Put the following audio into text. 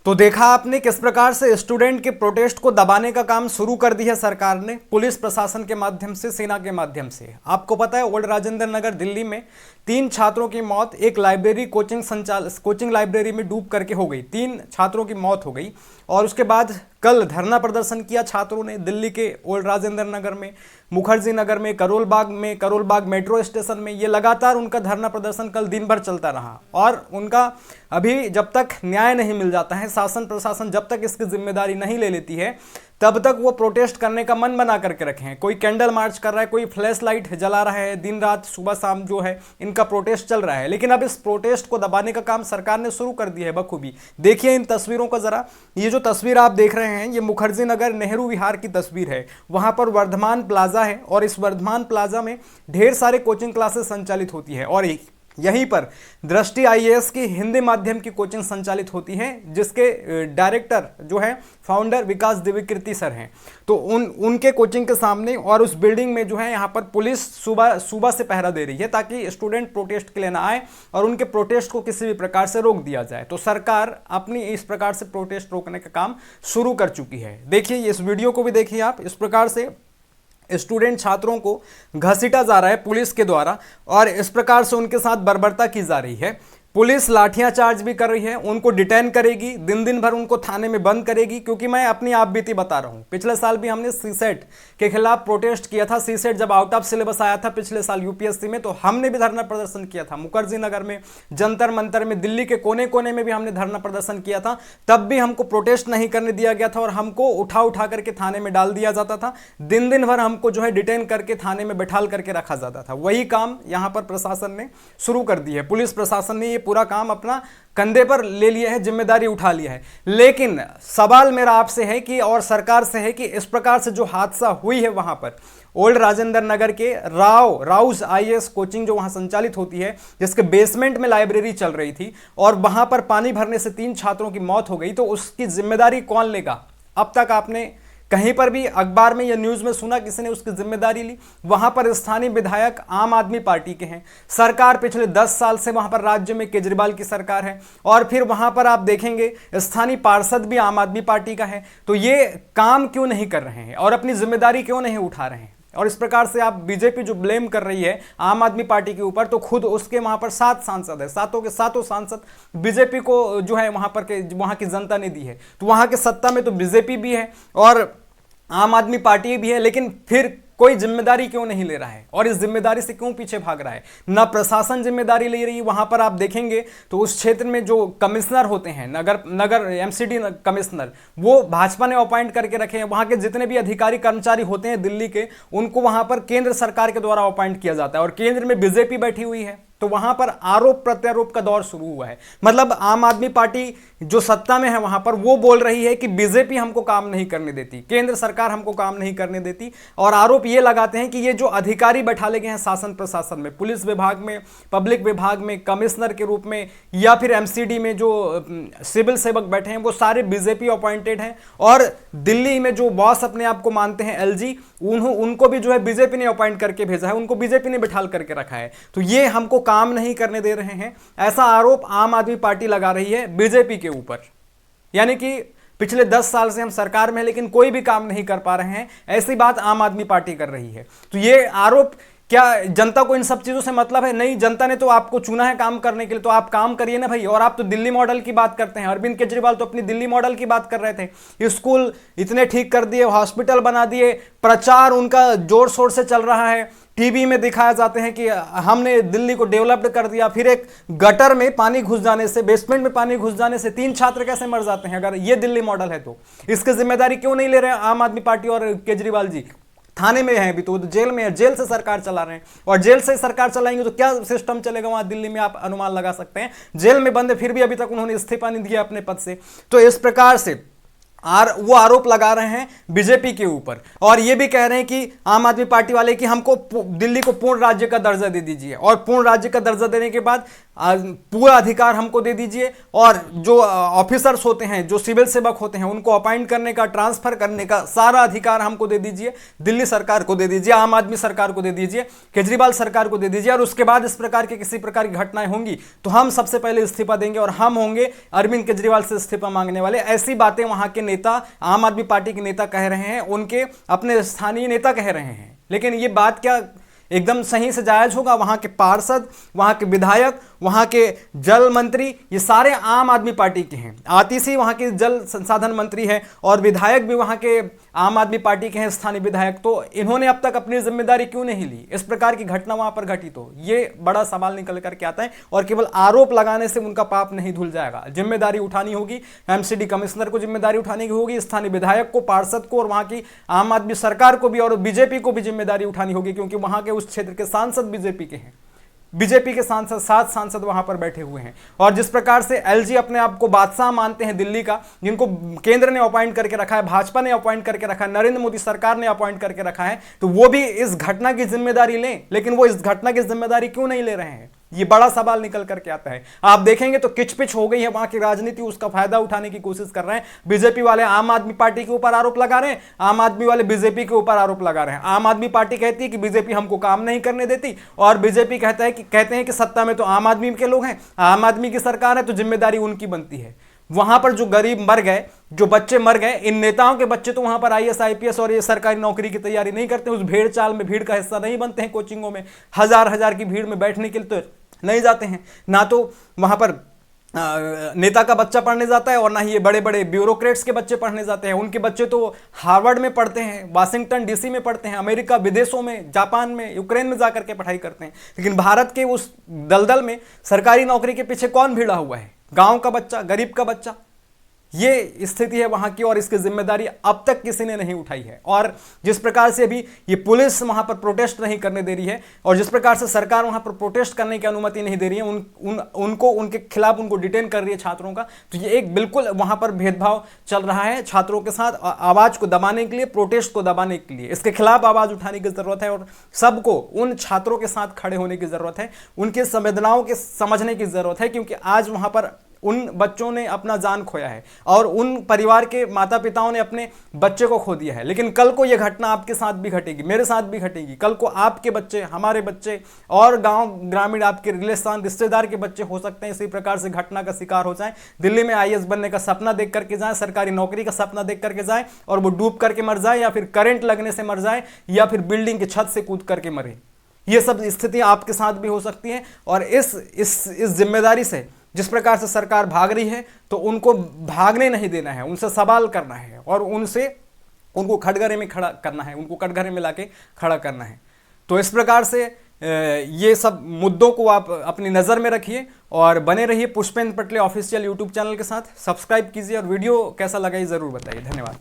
तो देखा आपने किस प्रकार से स्टूडेंट के प्रोटेस्ट को दबाने का काम शुरू कर दिया सरकार ने, पुलिस प्रशासन के माध्यम से, सेना के माध्यम से। आपको पता है ओल्ड राजेंद्र नगर दिल्ली में 3 छात्रों की मौत एक लाइब्रेरी कोचिंग लाइब्रेरी में डूब करके हो गई। 3 छात्रों की मौत हो गई और उसके बाद कल धरना प्रदर्शन किया छात्रों ने दिल्ली के ओल्ड राजेंद्र नगर में, मुखर्जी नगर में, करोल बाग मेट्रो स्टेशन में। ये लगातार उनका धरना प्रदर्शन कल दिन भर चलता रहा और उनका अभी जब तक न्याय नहीं मिल जाता है, शासन प्रशासन जब तक इसकी जिम्मेदारी नहीं ले लेती है, तब तक वो प्रोटेस्ट करने का मन बना करके रखे हैं। कोई कैंडल मार्च कर रहा है, कोई फ्लैश लाइट जला रहा है, दिन रात सुबह शाम जो है इनका प्रोटेस्ट चल रहा है। लेकिन अब इस प्रोटेस्ट को दबाने का काम सरकार ने शुरू कर दिया है बखूबी। देखिए इन तस्वीरों को जरा। ये जो तस्वीर आप देख रहे हैं ये मुखर्जी नगर नेहरू विहार की तस्वीर है। वहां पर वर्धमान प्लाजा है और इस वर्धमान प्लाजा में ढेर सारे कोचिंग क्लासेस संचालित होती है और यहीं पर दृष्टि आईएएस की हिंदी माध्यम की कोचिंग संचालित होती है, जिसके डायरेक्टर जो है फाउंडर विकास दिव्यकीर्ति सर हैं। तो उनके कोचिंग के सामने और उस बिल्डिंग में जो है यहाँ पर पुलिस सुबह से पहरा दे रही है ताकि स्टूडेंट प्रोटेस्ट के लिए ना आए और उनके प्रोटेस्ट को किसी भी प्रकार से रोक दिया जाए। तो सरकार अपनी इस प्रकार से प्रोटेस्ट रोकने का काम शुरू कर चुकी है। देखिए इस वीडियो को भी देखिए आप। इस प्रकार से स्टूडेंट छात्रों को घसीटा जा रहा है पुलिस के द्वारा और इस प्रकार से उनके साथ बर्बरता की जा रही है। पुलिस लाठियां चार्ज भी कर रही है, उनको डिटेन करेगी, दिन भर उनको थाने में बंद करेगी। क्योंकि मैं अपनी आप बीती बता रहा हूं, पिछले साल भी हमने सीसेट के खिलाफ प्रोटेस्ट किया था। सीसेट जब आउट ऑफ सिलेबस आया था पिछले साल यूपीएससी में, तो हमने भी धरना प्रदर्शन किया था मुखर्जी नगर में, जंतर मंतर में, दिल्ली के कोने कोने में भी हमने धरना प्रदर्शन किया था। तब भी हमको प्रोटेस्ट नहीं करने दिया गया था और हमको उठा करके थाने में डाल दिया जाता था। दिन भर हमको जो है डिटेन करके थाने में बैठाल करके रखा जाता था। वही काम यहां पर प्रशासन ने शुरू कर दी है। पुलिस प्रशासन ने पूरा काम अपना कंधे पर ले लिया है, जिम्मेदारी उठा लिया है। लेकिन सवाल मेरा आपसे है कि और सरकार से है कि इस प्रकार से जो हादसा हुई है वहां पर ओल्ड राजेंद्र नगर के राउस आईएएस कोचिंग जो वहां संचालित होती है, जिसके बेसमेंट में लाइब्रेरी चल रही थी और वहां पर पानी भरने से 3 छात्रों की मौत हो गई, तो उसकी जिम्मेदारी कौन लेगा? अब तक आपने कहीं पर भी अखबार में या न्यूज में सुना किसी ने उसकी जिम्मेदारी ली? वहां पर स्थानीय विधायक आम आदमी पार्टी के हैं। सरकार पिछले 10 साल से वहां पर राज्य में केजरीवाल की सरकार है और फिर वहां पर आप देखेंगे स्थानीय पार्षद भी आम आदमी पार्टी का है। तो ये काम क्यों नहीं कर रहे हैं और अपनी जिम्मेदारी क्यों नहीं उठा रहे हैं? और इस प्रकार से आप बीजेपी जो ब्लेम कर रही है आम आदमी पार्टी के ऊपर, तो खुद उसके वहां पर 7 सांसद है, सातों के सातों सांसद बीजेपी को जो है वहां की जनता ने दी है। तो वहां के सत्ता में तो बीजेपी भी है और आम आदमी पार्टी भी है, लेकिन फिर कोई जिम्मेदारी क्यों नहीं ले रहा है और इस जिम्मेदारी से क्यों पीछे भाग रहा है? ना प्रशासन जिम्मेदारी ले रही है। वहां पर आप देखेंगे तो उस क्षेत्र में जो कमिश्नर होते हैं, नगर एमसीडी कमिश्नर, वो भाजपा ने अपॉइंट करके रखे हैं। वहां के जितने भी अधिकारी कर्मचारी होते हैं दिल्ली के, उनको वहां पर केंद्र सरकार के द्वारा अपॉइंट किया जाता है और केंद्र में बीजेपी बैठी हुई है। तो वहां पर आरोप प्रत्यारोप का दौर शुरू हुआ है। मतलब आम आदमी पार्टी जो सत्ता में है वहां पर वो बोल रही है कि बीजेपी हमको काम नहीं करने देती, केंद्र सरकार हमको काम नहीं करने देती, और आरोप ये लगाते हैं कि ये जो अधिकारी बैठाले गए हैं शासन प्रशासन में, पुलिस विभाग में, पब्लिक विभाग में, कमिश्नर के रूप में या फिर एमसीडी में जो सिविल सेवक बैठे हैं, वो सारे बीजेपी अपॉइंटेड हैं। और दिल्ली में जो बॉस अपने आप को मानते हैं एलजी, उनको भी जो है बीजेपी ने अपॉइंट करके भेजा है, उनको बीजेपी ने बैठाल करके रखा है। तो ये हमको काम नहीं करने दे रहे हैं, ऐसा आरोप आम आदमी पार्टी लगा रही है बीजेपी के ऊपर। यानी कि पिछले 10 साल से हम सरकार में हैं लेकिन कोई भी काम नहीं कर पा रहे हैं, ऐसी बात आम आदमी पार्टी कर रही है। तो ये आरोप, क्या जनता को इन सब चीजों से मतलब है? नहीं, जनता ने तो आपको चुना है काम करने के लिए, तो आप काम करिए ना भाई। और आप तो दिल्ली मॉडल की बात करते हैं, अरविंद केजरीवाल तो अपनी दिल्ली मॉडल की बात कर रहे थे। स्कूल इतने ठीक कर दिए, हॉस्पिटल बना दिए, प्रचार उनका जोर शोर से चल रहा है, टीवी में दिखाया जाते हैं कि हमने दिल्ली को डेवलप्ड कर दिया। फिर एक गटर में पानी घुस जाने से, बेसमेंट में पानी घुस जाने से 3 छात्र कैसे मर जाते हैं? अगर ये दिल्ली मॉडल है तो इसकी जिम्मेदारी क्यों नहीं ले रहे हैं आम आदमी पार्टी और केजरीवाल जी? थाने में है अभी तो जेल में है, जेल से सरकार चला रहे हैं, और जेल से सरकार चलाएंगे तो क्या सिस्टम चलेगा वहां दिल्ली में? आप अनुमान लगा सकते हैं। जेल में बंद है, फिर भी अभी तक उन्होंने इस्तीफा नहीं दिया अपने पद से। तो इस प्रकार से वो आरोप लगा रहे हैं बीजेपी के ऊपर और ये भी कह रहे हैं कि आम आदमी पार्टी वाले कि हमको दिल्ली को पूर्ण राज्य का दर्जा दे दीजिए, और पूर्ण राज्य का दर्जा देने के बाद पूरा अधिकार हमको दे दीजिए, और जो ऑफिसर्स होते हैं, जो सिविल सेवक होते हैं, उनको अपॉइंट करने का, ट्रांसफर करने का सारा अधिकार हमको दे दीजिए, दिल्ली सरकार को दे दीजिए, आम आदमी सरकार को दे दीजिए, केजरीवाल सरकार को दे दीजिए। और उसके बाद इस प्रकार की किसी प्रकार की घटनाएं होंगी तो हम सबसे पहले इस्तीफा देंगे और हम होंगे अरविंद केजरीवाल से इस्तीफा मांगने वाले। ऐसी बातें वहां के नेता, आम आदमी पार्टी के नेता कह रहे हैं, उनके अपने स्थानीय नेता कह रहे हैं। लेकिन ये बात क्या एकदम सही से जायज होगा? वहां के पार्षद, वहां के विधायक, वहां के जल मंत्री, ये सारे आम आदमी पार्टी के हैं। आतिशी वहां के जल संसाधन मंत्री है और विधायक भी वहां के आम आदमी पार्टी के हैं, स्थानीय विधायक। तो इन्होंने अब तक अपनी जिम्मेदारी क्यों नहीं ली? इस प्रकार की घटना वहां पर घटी तो ये बड़ा सवाल निकल करके आता है। और केवल आरोप लगाने से उनका पाप नहीं धुल जाएगा, जिम्मेदारी उठानी होगी। एमसीडी कमिश्नर को जिम्मेदारी उठानी होगी, स्थानीय विधायक को, पार्षद को, और वहां की आम आदमी सरकार को भी और बीजेपी को भी जिम्मेदारी उठानी होगी, क्योंकि वहां के उस क्षेत्र के सांसद बीजेपी के हैं। बीजेपी के सांसद, 7 सांसद वहां पर बैठे हुए हैं। और जिस प्रकार से एलजी अपने आप को बादशाह मानते हैं दिल्ली का, जिनको केंद्र ने अपॉइंट करके रखा है, भाजपा ने अपॉइंट करके रखा है, नरेंद्र मोदी सरकार ने अपॉइंट करके रखा है, तो वो भी इस घटना की जिम्मेदारी लें। लेकिन वो इस घटना की जिम्मेदारी क्यों नहीं ले रहे हैं? ये बड़ा सवाल निकल करके आता है। आप देखेंगे तो किचपिच हो गई है वहां की राजनीति, उसका फायदा उठाने की कोशिश कर रहे हैं। बीजेपी वाले आम आदमी पार्टी के ऊपर आरोप लगा रहे हैं, आम आदमी वाले बीजेपी के ऊपर आरोप लगा रहे हैं। आम आदमी पार्टी कहती है कि बीजेपी हमको काम नहीं करने देती, और बीजेपी कहते हैं कि सत्ता में तो आम आदमी के लोग हैं, आम आदमी की सरकार है, तो जिम्मेदारी उनकी बनती है। वहां पर जो गरीब मर गए, जो बच्चे मर गए, इन नेताओं के बच्चे तो वहां पर आईएएस आईपीएस और ये सरकारी नौकरी की तैयारी नहीं करते, उस भेड़ चाल में, भीड़ का हिस्सा नहीं बनते हैं, कोचिंगों में हजार हजार की भीड़ में बैठने के लिए तो नहीं जाते हैं। ना तो वहां पर नेता का बच्चा पढ़ने जाता है, और ना ही ये बड़े बड़े ब्यूरोक्रेट्स के बच्चे पढ़ने जाते हैं। उनके बच्चे तो हार्वर्ड में पढ़ते हैं, वाशिंगटन डीसी में पढ़ते हैं, अमेरिका, विदेशों में, जापान में, यूक्रेन में जाकर के पढ़ाई करते हैं। लेकिन भारत के उस दलदल में सरकारी नौकरी के पीछे कौन भिड़ा हुआ है? गांव का बच्चा, गरीब का बच्चा। ये स्थिति है वहां की, और इसकी जिम्मेदारी अब तक किसी ने नहीं उठाई है। और जिस प्रकार से अभी ये पुलिस वहां पर प्रोटेस्ट नहीं करने दे रही है, और जिस प्रकार से सरकार वहां पर प्रोटेस्ट करने की अनुमति नहीं दे रही है, उनको उनके खिलाफ उनको डिटेन कर रही है छात्रों का, तो ये एक बिल्कुल वहां पर भेदभाव चल रहा है छात्रों के साथ, आवाज को दबाने के लिए, प्रोटेस्ट को दबाने के लिए। इसके खिलाफ आवाज उठाने की जरूरत है, और सबको उन छात्रों के साथ खड़े होने की जरूरत है, उनकी संवेदनाओं के समझने की जरूरत है, क्योंकि आज वहां पर उन बच्चों ने अपना जान खोया है, और उन परिवार के माता पिताओं ने अपने बच्चे को खो दिया है। लेकिन कल को यह घटना आपके साथ भी घटेगी, मेरे साथ भी घटेगी। कल को आपके बच्चे, हमारे बच्चे, और गांव ग्रामीण आपके रिश्तेदार के बच्चे हो सकते हैं इसी प्रकार से घटना का शिकार हो जाएं। दिल्ली में आईएएस बनने का सपना देख करके जाएं, सरकारी नौकरी का सपना देख करके जाएं, और वो डूब करके मर जाए, या फिर करंट लगने से मर जाए, या फिर बिल्डिंग की छत से कूद करके मरे। ये सब स्थितियां आपके साथ भी हो सकती हैं। और इस जिम्मेदारी से जिस प्रकार से सरकार भाग रही है, तो उनको भागने नहीं देना है, उनसे सवाल करना है, और उनको कटघरे में खड़ा करना है, उनको कटघरे में लाके खड़ा करना है। तो इस प्रकार से ये सब मुद्दों को आप अपनी नज़र में रखिए, और बने रहिए पुष्पेंद्र पटले ऑफिशियल यूट्यूब चैनल के साथ। सब्सक्राइब कीजिए, और वीडियो कैसा लगा ये ज़रूर बताइए। धन्यवाद।